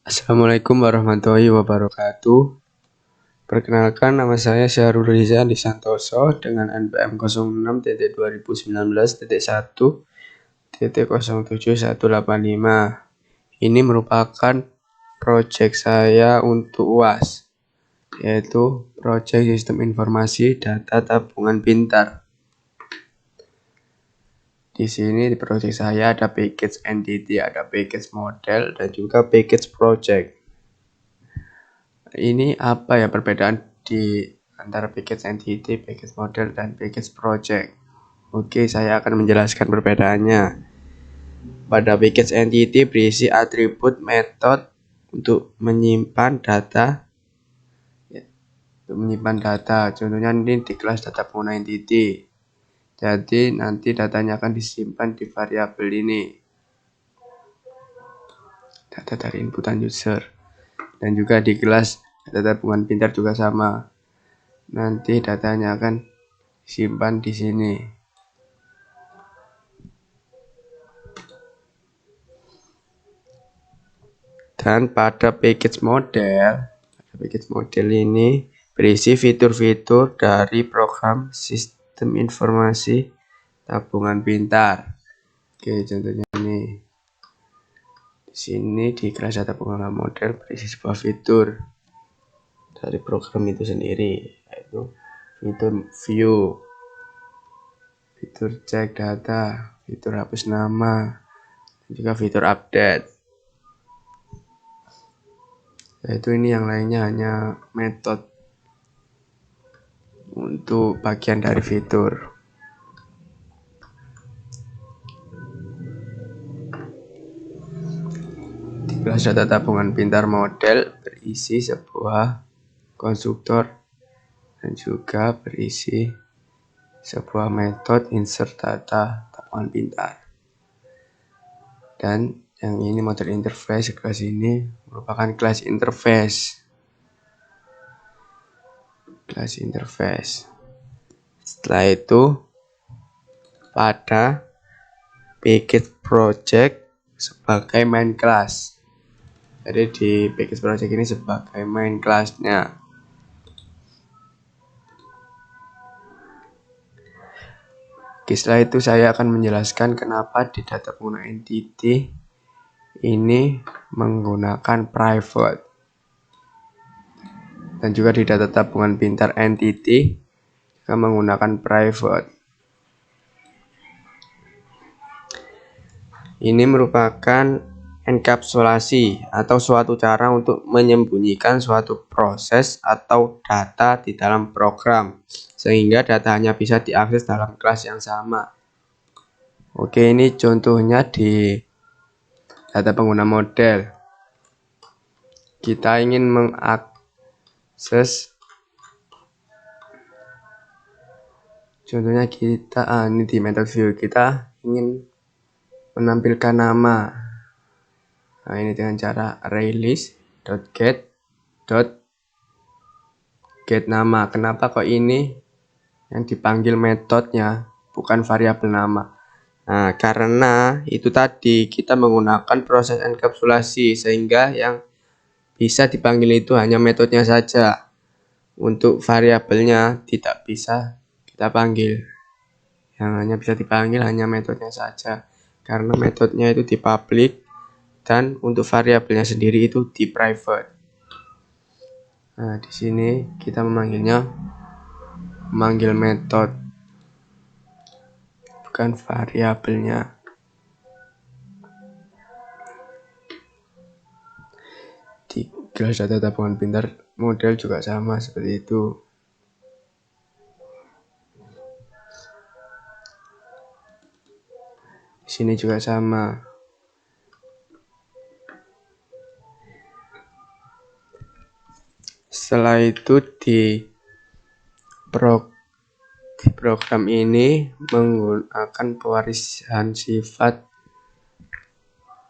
Assalamualaikum warahmatullahi wabarakatuh. Perkenalkan, nama saya Syahrul Riza Santoso dengan NPM 06.2019.1.07185. Ini merupakan proyek saya untuk UAS, yaitu Proyek Sistem Informasi Data Tabungan Pintar. Di sini di proyek saya ada package entity, ada package model, dan juga package project. Ini apa ya perbedaan di antara package entity, package model, dan package project? Oke, saya akan menjelaskan perbedaannya. Pada package entity berisi atribut metode untuk menyimpan data. Contohnya ini di kelas data pengguna entity. Jadi nanti datanya akan disimpan di variabel ini. Data dari inputan user. Dan juga di kelas data tabungan pintar juga sama. Nanti datanya akan disimpan di sini. Dan pada package model ini berisi fitur-fitur dari program sistem informasi tabungan pintar. Oke, contohnya ini. Di sini di kelas data pengguna model berisi sebuah fitur dari program itu sendiri, yaitu fitur view, fitur cek data, fitur hapus nama, dan juga fitur update. Yaitu ini yang lainnya hanya metode untuk bagian dari fitur. Di kelas data tabungan pintar model berisi sebuah konstruktor dan juga berisi sebuah metode insert data tabungan pintar. Dan yang ini model interface, kelas ini merupakan kelas interface. Setelah itu pada package project sebagai main class. Jadi di package project ini sebagai main class-nya. Oke, setelah itu saya akan menjelaskan kenapa di data pengguna entity ini menggunakan private. Dan juga di data tabungan pintar entity kita menggunakan private. Ini merupakan enkapsulasi atau suatu cara untuk menyembunyikan suatu proses atau data di dalam program, sehingga data hanya bisa diakses dalam kelas yang sama. Oke, ini contohnya di data pengguna model. Kita ingin mengakses, contohnya ini di method view, kita ingin menampilkan nama. Nah, ini dengan cara ArrayList.get nama. Kenapa kok ini yang dipanggil metodenya bukan variabel nama? Nah, karena itu tadi kita menggunakan proses enkapsulasi sehingga yang bisa dipanggil itu hanya metodenya saja. Untuk variabelnya tidak bisa kita panggil. Yang hanya bisa dipanggil hanya metodenya saja. Karena metodenya itu di public dan untuk variabelnya sendiri itu di private. Nah, di sini kita memanggil metode, bukan variabelnya. Di kelas data tabungan pintar model juga sama seperti itu. Di sini juga sama. Setelah itu di program ini menggunakan pewarisan sifat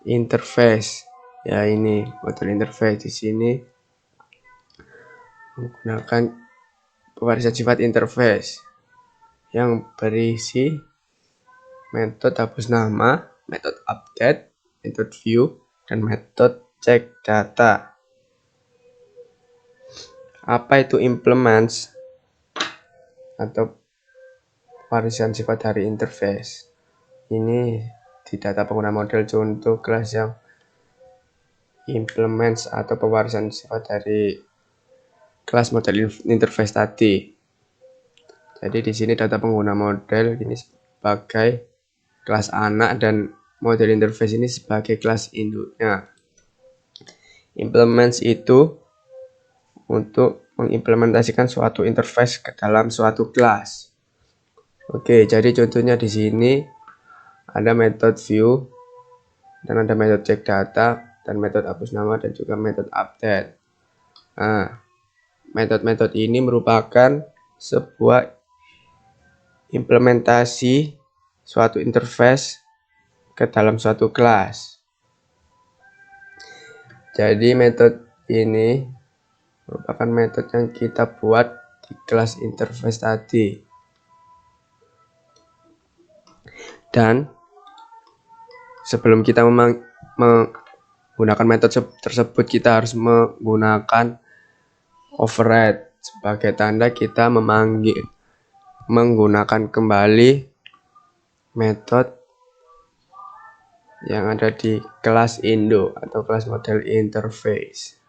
interface. Ya, ini model interface. Di sini menggunakan pewarisan sifat interface yang berisi metode hapus nama, metode update, metode view, dan metode cek data. Apa itu implements atau pewarisan sifat dari interface? Ini di data pengguna model contoh kelas yang implements atau pewarisan sifat dari kelas model interface tadi. Jadi di sini data pengguna model ini sebagai kelas anak dan model interface ini sebagai kelas induknya. Implements itu untuk mengimplementasikan suatu interface ke dalam suatu kelas. Oke, jadi contohnya di sini ada metode view dan ada metode cek data dan metode hapus nama dan juga metode update. Nah, metode-metode ini merupakan sebuah implementasi suatu interface ke dalam suatu kelas. Jadi metode ini merupakan metode yang kita buat di kelas interface tadi. Dan sebelum kita menggunakan metode tersebut, kita harus menggunakan override sebagai tanda kita menggunakan kembali metode yang ada di kelas induk atau kelas model interface.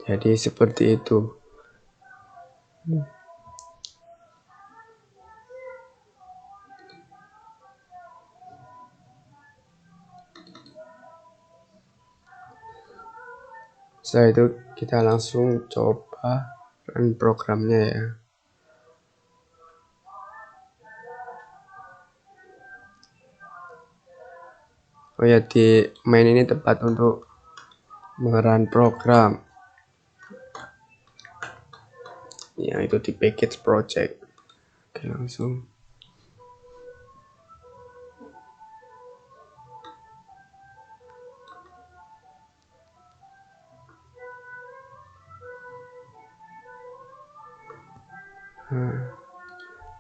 Jadi seperti itu. Setelah itu kita langsung coba run programnya ya. Oh ya, di main ini tempat untuk merun program. Ya, itu di package project. Oke, langsung.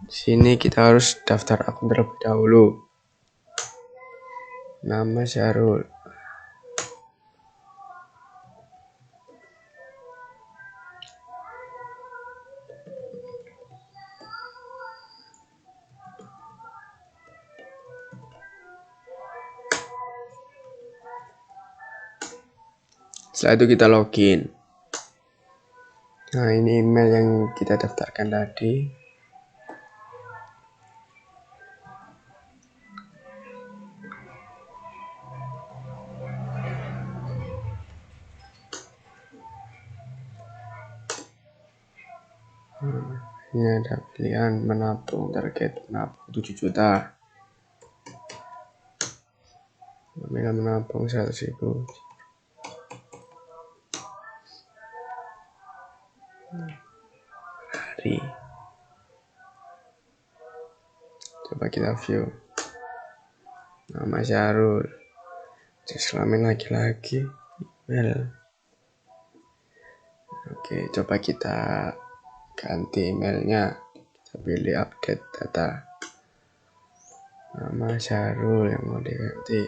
Di sini kita harus daftar akun terlebih dahulu. Nama Syarul. Setelah itu kita login. Nah, ini email yang kita daftarkan tadi. Ini ada pilihan menabung, target menabung 7 juta. Nominal menabung 100.000. Hari. Coba kita view. Nama Syarul. Jenis kelamin laki-laki. Email. Oke, coba kita ganti emailnya. Kita pilih update data. Nama Syarul yang mau diganti.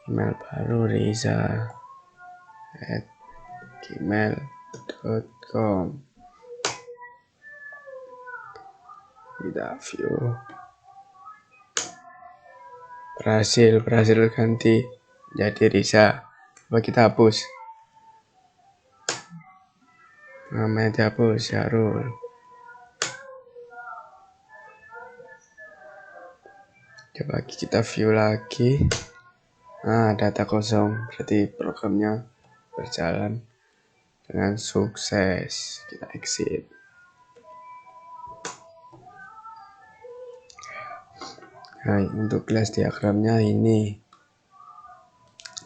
Email baru riza@gmail.com. Kita view. Berhasil ganti jadi Riza. Coba kita hapus. Namanya dihapus, Syarul. Coba kita view lagi. Nah, data kosong. Berarti programnya berjalan dengan sukses. Kita exit. Nah, untuk kelas diagramnya ini.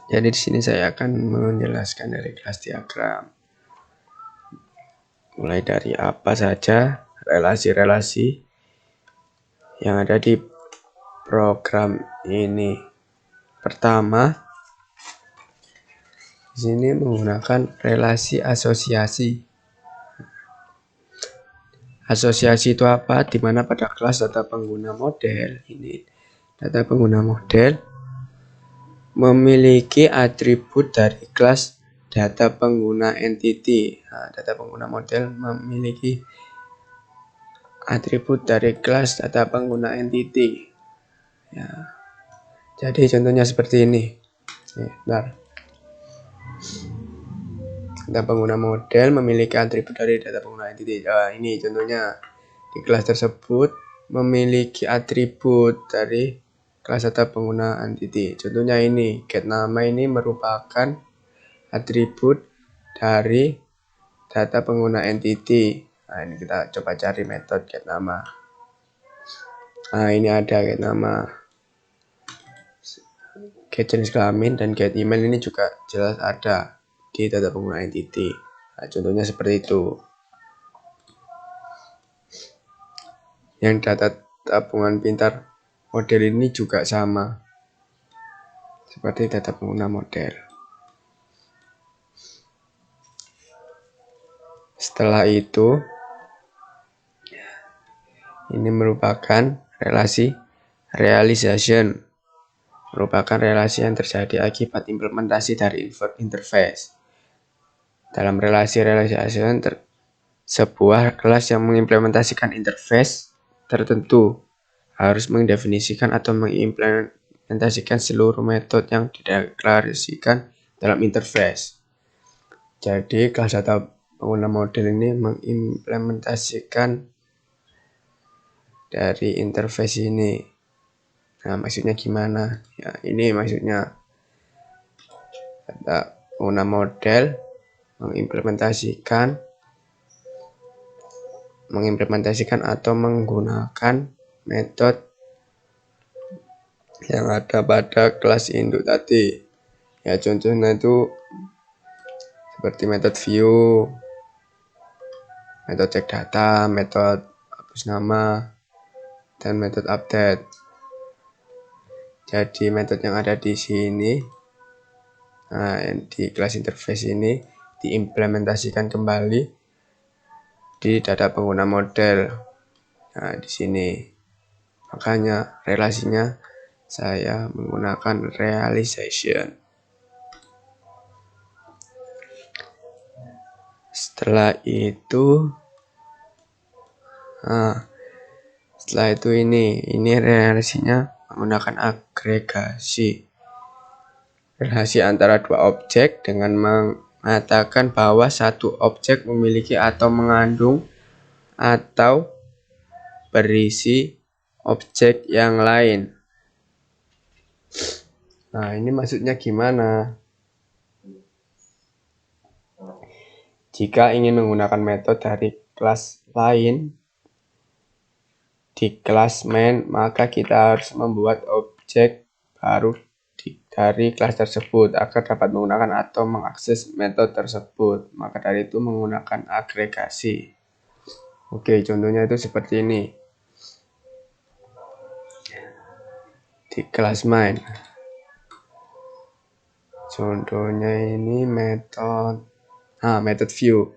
Jadi di sini saya akan menjelaskan dari kelas diagram. Mulai dari apa saja relasi-relasi yang ada di program ini. Pertama, di sini menggunakan relasi asosiasi. Asosiasi itu apa? Dimana pada kelas data pengguna model ini, data pengguna model memiliki atribut dari kelas data pengguna entity. Nah, data pengguna model memiliki atribut dari kelas data pengguna entity. Ya. Jadi contohnya seperti ini. Bentar. Data pengguna model memiliki atribut dari data pengguna entity. Ini contohnya di kelas tersebut memiliki atribut dari kelas data pengguna entity. Contohnya ini, get nama ini merupakan atribut dari data pengguna entity. Nah, ini kita coba cari metode get nama. Nah, ini ada get nama. Get jenis kelamin dan get email ini juga jelas ada di data pengguna entity. Nah, contohnya seperti itu. Yang data tabungan pintar model ini juga sama seperti data pengguna model. Setelah itu, ini merupakan relasi realization, merupakan relasi yang terjadi akibat implementasi dari interface. Dalam relasi realization, sebuah kelas yang mengimplementasikan interface tertentu harus mendefinisikan atau mengimplementasikan seluruh metode yang dideklarasikan dalam interface. Jadi kelas data pengguna model ini mengimplementasikan dari interface ini. Nah, maksudnya gimana? Ya, ini maksudnya data pengguna model mengimplementasikan atau menggunakan metode yang ada pada kelas induk tadi. Ya, contohnya itu seperti metode view, metode cek data, metode hapus nama, dan metode update. Jadi metode yang ada di sini, nah, di kelas interface ini diimplementasikan kembali di data pengguna model. Nah, di sini. Makanya relasinya saya menggunakan realization. Setelah itu ini relasinya menggunakan agregasi. Relasi antara dua objek dengan mengatakan bahwa satu objek memiliki atau mengandung atau berisi objek yang lain. Nah, ini maksudnya gimana? Jika ingin menggunakan metode dari kelas lain di kelas main, maka kita harus membuat objek baru dari kelas tersebut agar dapat menggunakan atau mengakses metode tersebut. Maka dari itu menggunakan agregasi. Oke, contohnya itu seperti ini. Di kelas main. Contohnya ini metode view.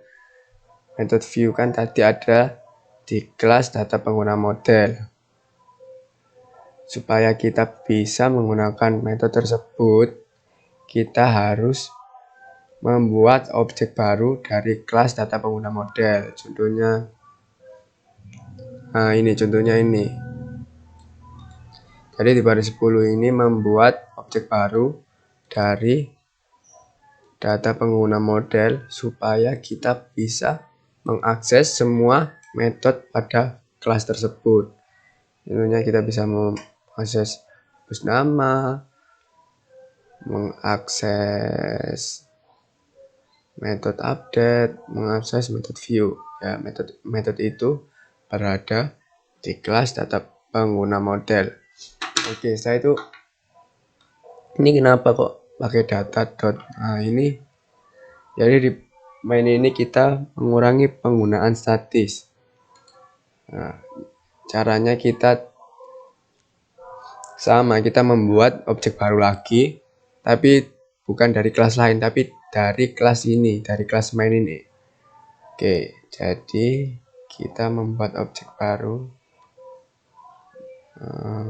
Metode view kan tadi ada di kelas data pengguna model. Supaya kita bisa menggunakan metode tersebut, kita harus membuat objek baru dari kelas data pengguna model. Contohnya, contohnya ini. Jadi di baris 10 ini membuat objek baru dari data pengguna model supaya kita bisa mengakses semua metode pada kelas tersebut. Contohnya kita bisa mengakses hapus nama, mengakses metode update, mengakses metode view. Ya, metode itu berada di kelas data pengguna model. Oke, setelah itu ini kenapa kok pakai data dot? Nah, ini jadi di main ini kita mengurangi penggunaan statis. Nah, caranya kita sama, kita membuat objek baru lagi, tapi bukan dari kelas lain, tapi dari kelas ini, dari kelas main ini. Oke, jadi kita membuat objek baru.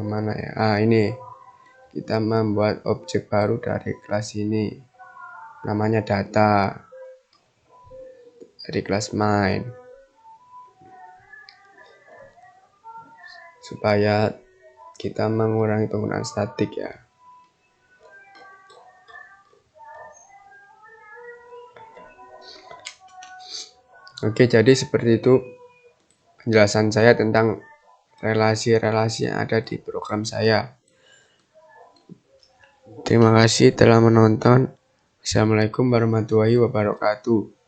Mana ya? Ini. Kita membuat objek baru dari kelas ini. Namanya data. Dari kelas main. Supaya kita mengurangi penggunaan statik ya. Oke, jadi seperti itu penjelasan saya tentang relasi-relasi yang ada di program saya. Terima kasih telah menonton. Assalamualaikum warahmatullahi wabarakatuh.